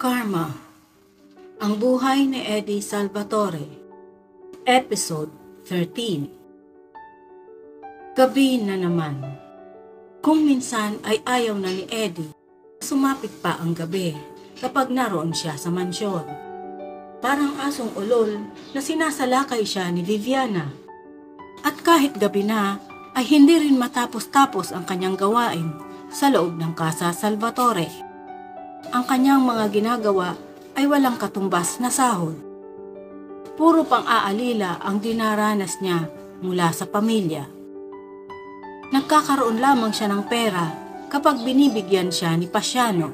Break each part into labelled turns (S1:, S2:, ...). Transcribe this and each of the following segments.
S1: Karma. Ang buhay ni Eddie Salvatore. Episode 13. Gabi na naman. Kung minsan ay ayaw na ni Eddie, sumapit pa ang gabi kapag naroon siya sa mansyon. Parang asong ulol na sinasalakay siya ni Viviana. At kahit gabi na, ay hindi rin matapos-tapos ang kanyang gawain sa loob ng Casa Salvatore. Ang kanyang mga ginagawa ay walang katumbas na sahod. Puro pang-aalila ang dinaranas niya mula sa pamilya. Nagkakaroon lamang siya ng pera kapag binibigyan siya ni Pasiano.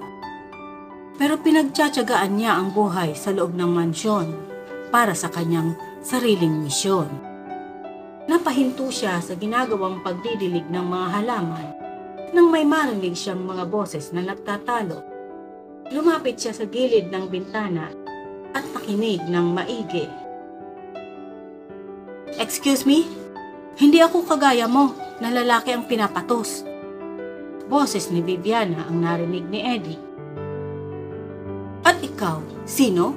S1: Pero pinagtsatsagaan niya ang buhay sa loob ng mansyon para sa kanyang sariling misyon. Napahinto siya sa ginagawang pagdidilig ng mga halaman nang may marinig siyang mga boses na nagtatalo. Lumapit siya sa gilid ng bintana at nakinig ng maigi. "Excuse me? Hindi ako kagaya mo na lalaki ang pinapatos." Boses ni Viviana ang narinig ni Eddie. "At ikaw, sino?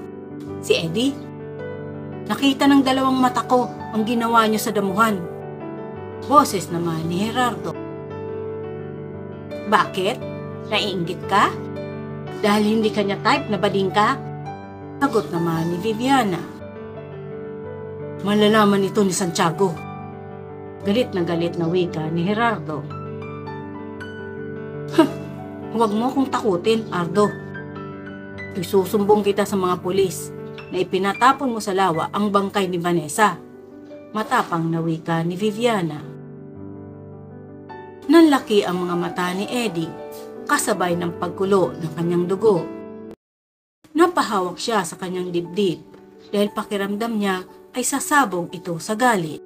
S1: Si Eddie? Nakita ng dalawang mata ko ang ginawa niyo sa damuhan." Boses naman ni Gerardo. "Bakit? Naiinggit ka? Dahil hindi kanya type na bading ka?" Sagot naman ni Viviana. "Malalaman ito ni Santiago." Galit na wika ni Gerardo. "Huwag mo akong takutin, Ardo. Isusumbong kita sa mga pulis na ipinatapon mo sa lawa ang bangkay ni Vanessa." Matapang na wika ni Viviana. Nanlaki ang mga mata ni Eddie kasabay ng pagkulo ng kanyang dugo. Napahawak siya sa kanyang dibdib dahil pakiramdam niya ay sasabog ito sa galit.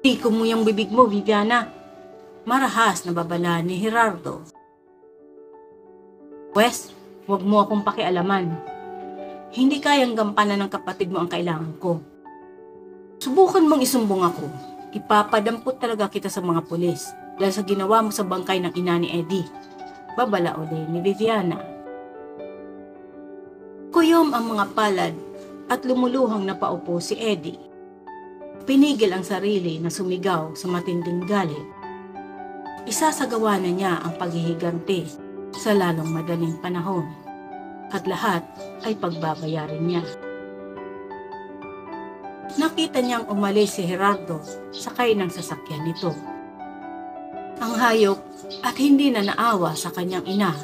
S1: "Tiko mo yung bibig mo, Viviana," marahas na babala ni Gerardo. "Pwes, huwag mo akong pakialaman. Hindi kayang gampanan ng kapatid mo ang kailangan ko. Subukan mong isumbong ako. Ipapadampot talaga kita sa mga pulis dahil sa ginawa mo sa bangkay ng ina ni Eddie." Babala uli ni Viviana. Kuyom ang mga palad at lumuluhang napaupo si Eddie. Pinigil ang sarili na sumigaw sa matinding galit. Isasagawa na niya ang paghihiganti sa lalong madaling panahon at lahat ay pagbabayarin niya. Nakita niyang umalis si Gerardo sakay ng sasakyan nito. Ang hayop at hindi na naawa sa kanyang ina.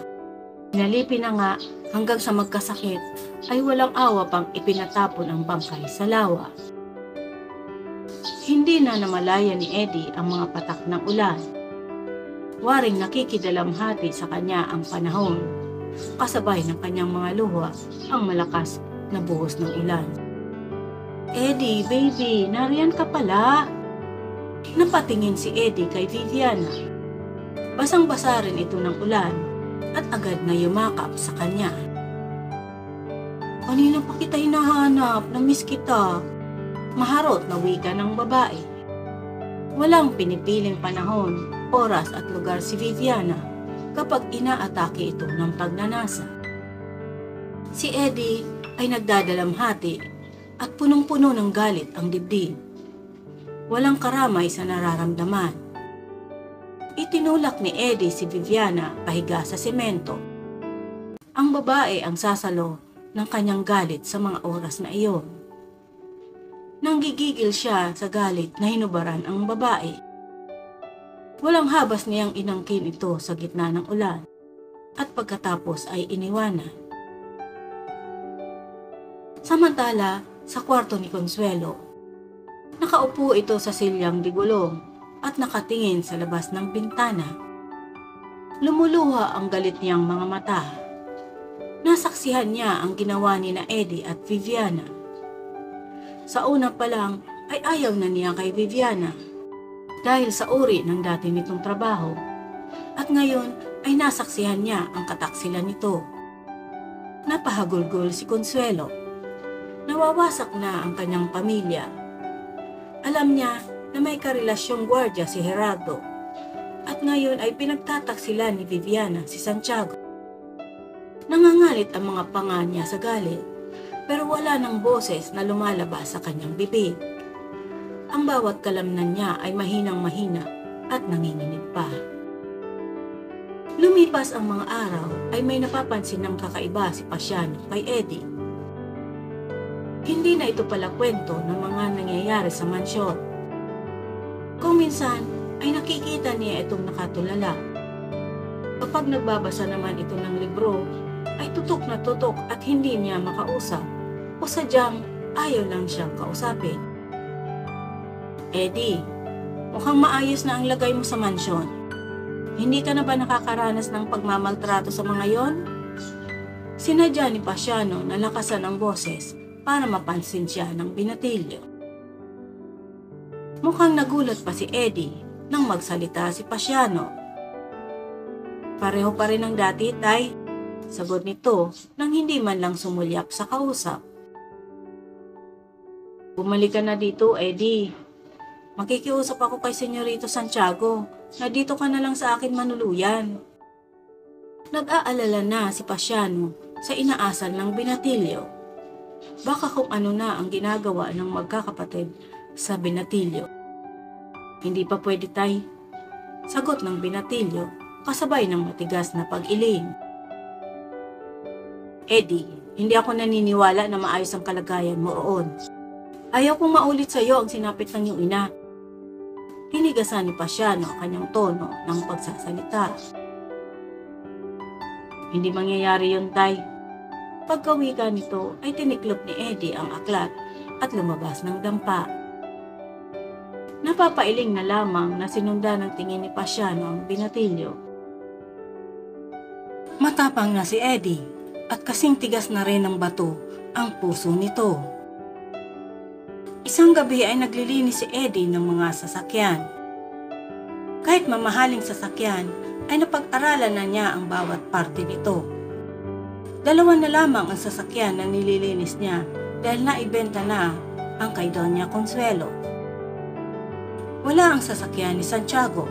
S1: Nalipin na nga hanggang sa magkasakit ay walang awa pang ipinatapon ang bangkay sa lawa. Hindi na namalaya ni Eddie ang mga patak ng ulan. Waring nakikidalamhati sa kanya ang panahon, kasabay ng kanyang mga luha ang malakas na buhos ng ulan. "Eddie, baby, nariyan ka pala." Napatingin si Eddie kay Viviana. Basang-basa rin ito ng ulan at agad na yumakap sa kanya. "Kanina pa kita hinahanap, na-miss kita." Maharot na wika ng babae. Walang pinipiling panahon, oras at lugar si Viviana kapag inaatake ito ng pagnanasa. Si Eddie ay nagdadalamhati at punong-puno ng galit ang dibdib. Walang karamay sa nararamdaman. Itinulak ni Eddie si Viviana pahiga sa semento. Ang babae ang sasalo ng kanyang galit sa mga oras na iyon. Nanggigigil siya sa galit na hinubaran ang babae. Walang habas niyang inangkin ito sa gitna ng ulan at pagkatapos ay iniwanan. Samantala, sa kwarto ni Consuelo, nakaupo ito sa silyang digulong at nakatingin sa labas ng bintana. Lumuluha ang galit niyang mga mata. Nasaksihan niya ang ginawa ni na Eddie at Viviana. Sa una pa lang ay ayaw na niya kay Viviana dahil sa uri ng dati nitong trabaho at ngayon ay nasaksihan niya ang kataksilan nito. Napahagulgol si Consuelo. Nawawasak na ang kanyang pamilya. Alam niya na may karelasyong gwardiya si Gerardo at ngayon ay pinagtataksilan ni Viviana si Santiago. Nangangalit ang mga panga niya sa galit, pero wala ng boses na lumalabas sa kanyang bibig. Ang bawat kalamnan niya ay mahinang-mahina at nanginginig pa. Lumipas ang mga araw ay may napapansin ng kakaiba si Pasiano kay Eddie. Hindi na ito pala kwento ng mga nangyayari sa mansyon. Kung minsan ay nakikita niya itong nakatulala. Kapag nagbabasa naman ito ng libro, ay tutok na tutok at hindi niya makausap o sadyang ayaw lang siyang kausapin. Eddie, mukhang maayos na ang lagay mo sa mansyon. Hindi ka na ba nakakaranas ng pagmamaltrato sa mga yon? Sinadya ni Pasiano na lakasan ang boses para mapansin siya ng binatilyo. Mukhang nagulat pa si Eddie nang magsalita si Pasiano. Pareho pa rin ang dati, Tay. Sagot nito nang hindi man lang sumulyap sa kausap. Bumalik ka na dito, Eddie. Makikiusap ako kay Senyorito Santiago na dito ka na lang sa akin manuluyan. Nag-aalala na si Pasiano sa inaasal ng binatilyo. Baka kung ano na ang ginagawa ng magkakapatid sa binatilyo. Hindi pa pwede, Tay. Sagot ng binatilyo kasabay ng matigas na pag-iling. Eddie, hindi ako naniniwala na maayos ang kalagayan mo roon. Ayaw kong maulit sa iyo ang sinapit ng iyong ina. Hinigasan ni Pasiano ang kanyang tono ng pagsasalita. Hindi mangyayari yun, Tay. Pagkawika nito ay tiniklop ni Eddie ang aklat at lumabas ng dampa. Napapailing na lamang na sinundan ng tingin ni Pasiano ang binatilyo. Matapang na si Eddie at kasing tigas na rin ng bato ang puso nito. Isang gabi ay naglilinis si Eddie ng mga sasakyan. Kahit mamahaling sasakyan, ay napag-aralan na niya ang bawat parte nito. 2 na lamang ang sasakyan na nililinis niya dahil naibenta na ang kay Doña Consuelo. Wala ang sasakyan ni Santiago.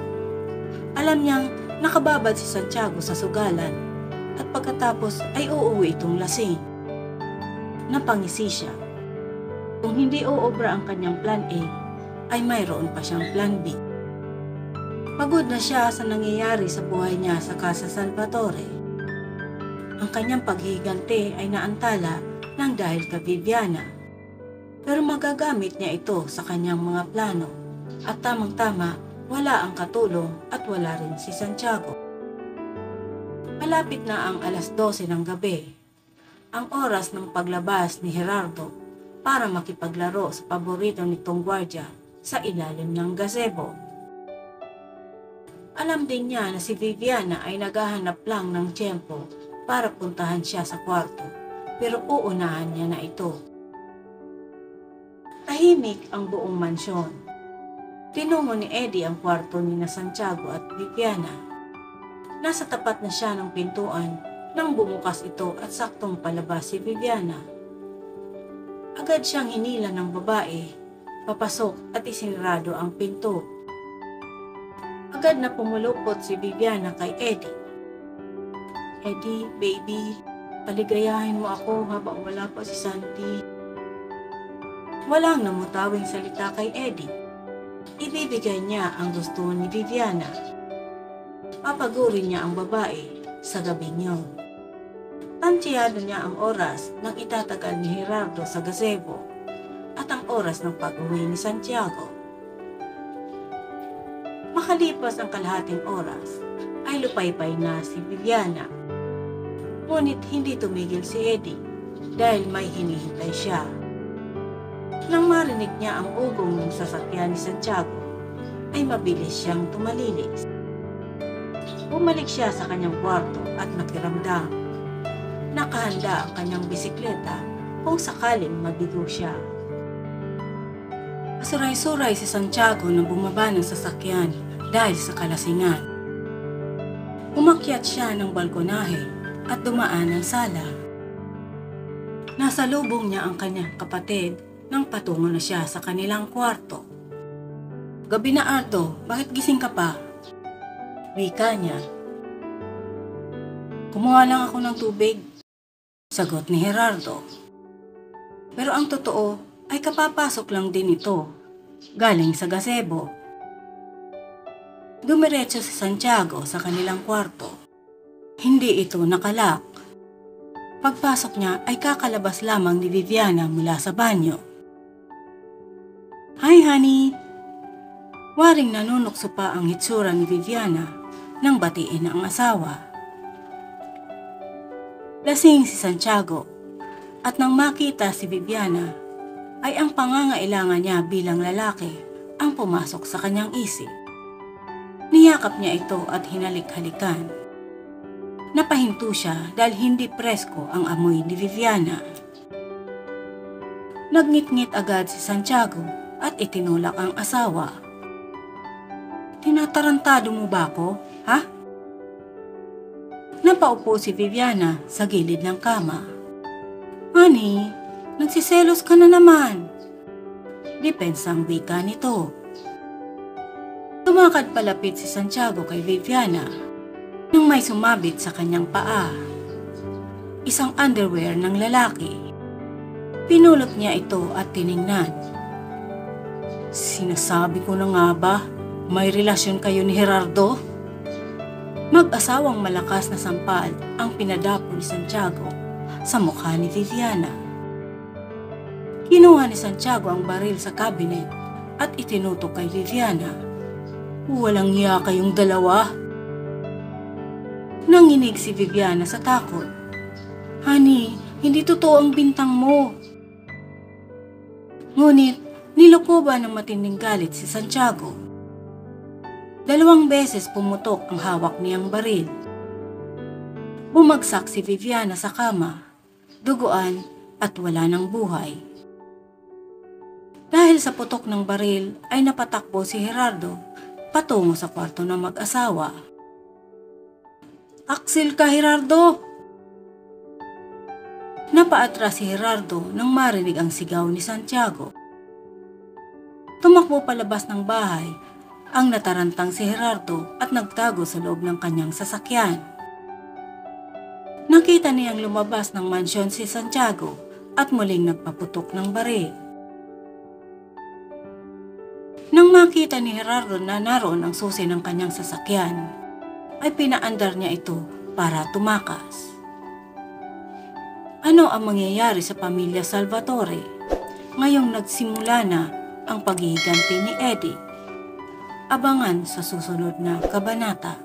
S1: Alam niyang nakababad si Santiago sa sugalan at pagkatapos ay uuwi itong lasing. Napangisi siya. Kung hindi uobra ang kanyang plan A, ay mayroon pa siyang plan B. Pagod na siya sa nangyayari sa buhay niya sa Casa Salvatore. Ang kanyang paghihigante ay naantala ng dahil kay Viviana. Pero magagamit niya ito sa kanyang mga plano at tamang-tama wala ang katulong at wala rin si Santiago. Malapit na ang 12:00 ng gabi, ang oras ng paglabas ni Gerardo para makipaglaro sa paborito nitong gwardya sa ilalim ng gazebo. Alam din niya na si Viviana ay naghahanap lang ng tiyempo para puntahan siya sa kwarto, pero uunahan niya na ito. Tahimik ang buong mansyon. Tinungo ni Eddie ang kwarto ni Santiago at Viviana. Nasa tapat na siya ng pintuan nang bumukas ito at saktong palabas si Viviana. Agad siyang hinila ng babae, papasok at isinarado ang pinto. Agad na pumulupot si Viviana kay Eddie. Eddie, baby, paligayahin mo ako habang wala pa si Santi. Walang namutawing salita kay Eddie. Ibibigay niya ang gusto ni Viviana. Papagurin niya ang babae sa gabing yun. Tansyado niya ang oras ng itatagal ni Gerardo sa gazebo at ang oras ng pag-uwi ni Santiago. Makalipas ang kalahating oras, ay lupaypay na si Viviana. Ngunit hindi tumigil si Eddie dahil may hinihintay siya. Nang marinig niya ang ugong ng sasakyan ni Santiago, ay mabilis siyang tumalilis. Bumalik siya sa kanyang kwarto at nakiramdam. Nakahanda ang kanyang bisikleta kung sakaling mabigo siya. Masuray-suray si Santiago na bumaba ng sasakyan dahil sa kalasingan. Umakyat siya ng balkonahe at dumaan ang sala. Nasa lubong niya ang kanyang kapatid nang patungo na siya sa kanilang kwarto. Gabi na, Ardo, bakit gising ka pa? Wika niya. Kumuha lang ako ng tubig. Sagot ni Gerardo. Pero ang totoo ay kapapasok lang din ito, galing sa gazebo. Dumiretso si Santiago sa kanilang kwarto. Hindi ito nakalak. Pagpasok niya ay kakalabas lamang ni Viviana mula sa banyo. Hi honey! Waring nanunukso pa ang hitsura ni Viviana nang batiin ang asawa. Lasing si Santiago at nang makita si Viviana ay ang pangangailangan niya bilang lalaki ang pumasok sa kanyang isip. Niyakap niya ito at hinalik-halikan. Napahinto siya dahil hindi presko ang amoy ni Viviana. Nagngit-ngit agad si Santiago at itinulak ang asawa. Tinatarantado mo ba ako, ha? Napaupo si Viviana sa gilid ng kama. Honey, nagsiselos ka na naman. Depensang wika nito. Tumakad palapit si Santiago kay Viviana nang may sumabit sa kanyang paa. Isang underwear ng lalaki. Pinulot niya ito at tiningnan. Sinasabi ko na nga ba, may relasyon kayo ni Gerardo? Mag-asawang malakas na sampal ang pinadapo ni Santiago sa mukha ni Viviana. Kinuha ni Santiago ang baril sa cabinet at itinutok kay Viviana. Walang hiya kayong dalawa. Nanginig si Viviana sa takot. Honey, hindi totoo ang bintang mo. Ngunit nilokoba ng matinding galit si Santiago. 2 beses pumutok ang hawak niyang baril. Bumagsak si Viviana sa kama, duguan at wala ng buhay. Dahil sa putok ng baril ay napatakbo si Gerardo patungo sa kwarto ng mag-asawa. Aksil ka, Gerardo! Napaatras si Gerardo nang marinig ang sigaw ni Santiago. Tumakbo palabas ng bahay ang natarantang si Gerardo at nagtago sa loob ng kanyang sasakyan. Nakita niyang lumabas ng mansyon si Santiago at muling nagpaputok ng baril. Nang makita ni Gerardo na naroon ang susi ng kanyang sasakyan, ay pinaandar niya ito para tumakas. Ano ang mangyayari sa pamilya Salvatore ngayong nagsimula na ang paghihiganti ni Eddie? Abangan sa susunod na kabanata.